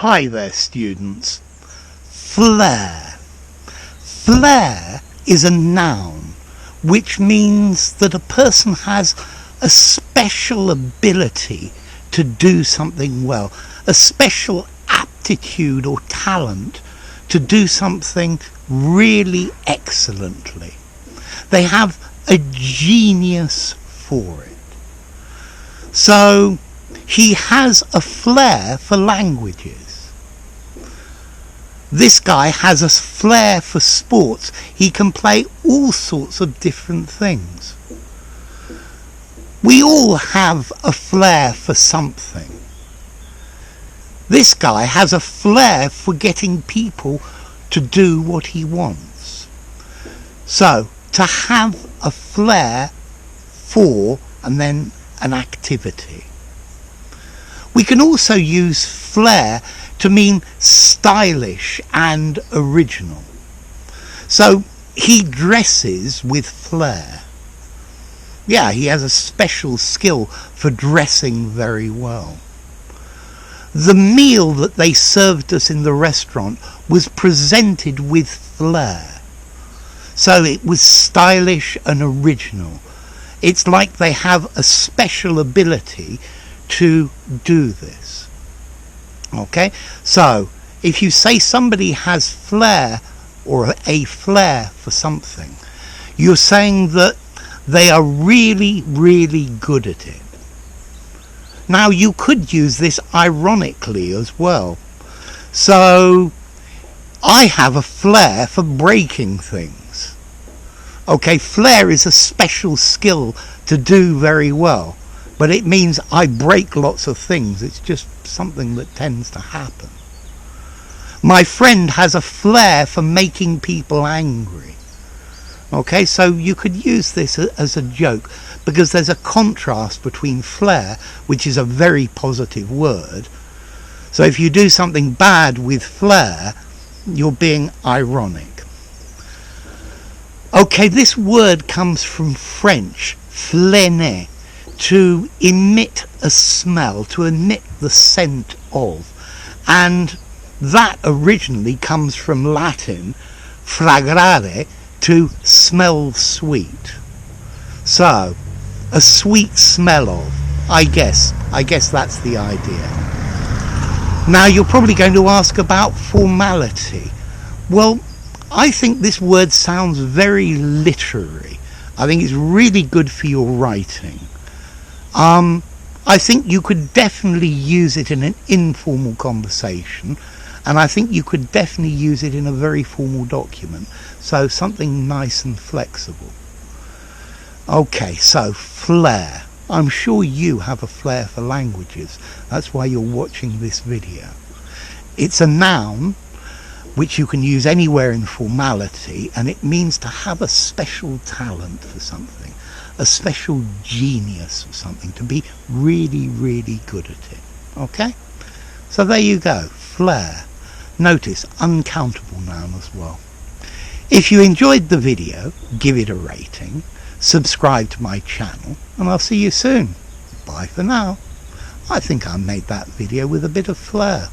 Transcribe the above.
Hi there, students. Flair. Flair is a noun, which means that a person has a special ability to do something well, a special aptitude or talent to do something really excellently. They have a genius for it. So he has a flair for languages. This guy has a flair for sports. He can play all sorts of different things. We all have a flair for something. This guy has a flair for getting people to do what he wants. So, to have a flair for and then an activity. We can also use flair to mean stylish and original. So he dresses with flair. Yeah, he has a special skill for dressing very well. The meal that they served us in the restaurant was presented with flair. So it was stylish and original. It's like they have a special ability to do this. Okay, so if you say somebody has flair or a flair for something, you're saying that they are really, really good at it. Now, you could use this ironically as well. So, I have a flair for breaking things. Okay, flair is a special skill to do very well, but it means I break lots of things. It's just something that tends to happen. My friend has a flair for making people angry. Okay, so you could use this as a joke, because there's a contrast between flair, which is a very positive word. So if you do something bad with flair, you're being ironic. Okay, this word comes from French, flâner, to emit a smell, to emit the scent of. And that originally comes from Latin, fragrare, to smell sweet. So, a sweet smell of, I guess that's the idea. Now you're probably going to ask about formality. Well, I think this word sounds very literary. I think it's really good for your writing. I think you could definitely use it in an informal conversation, and I think you could definitely use it in a very formal document. So something nice and flexible. Okay, so flair. I'm sure you have a flair for languages. That's why you're watching this video. It's a noun which you can use anywhere in formality, and it means to have a special talent for something, a special genius for something, to be really, really good at it. Okay? So there you go, flair. Notice, uncountable noun as well. If you enjoyed the video, give it a rating, subscribe to my channel, and I'll see you soon. Bye for now. I think I made that video with a bit of flair.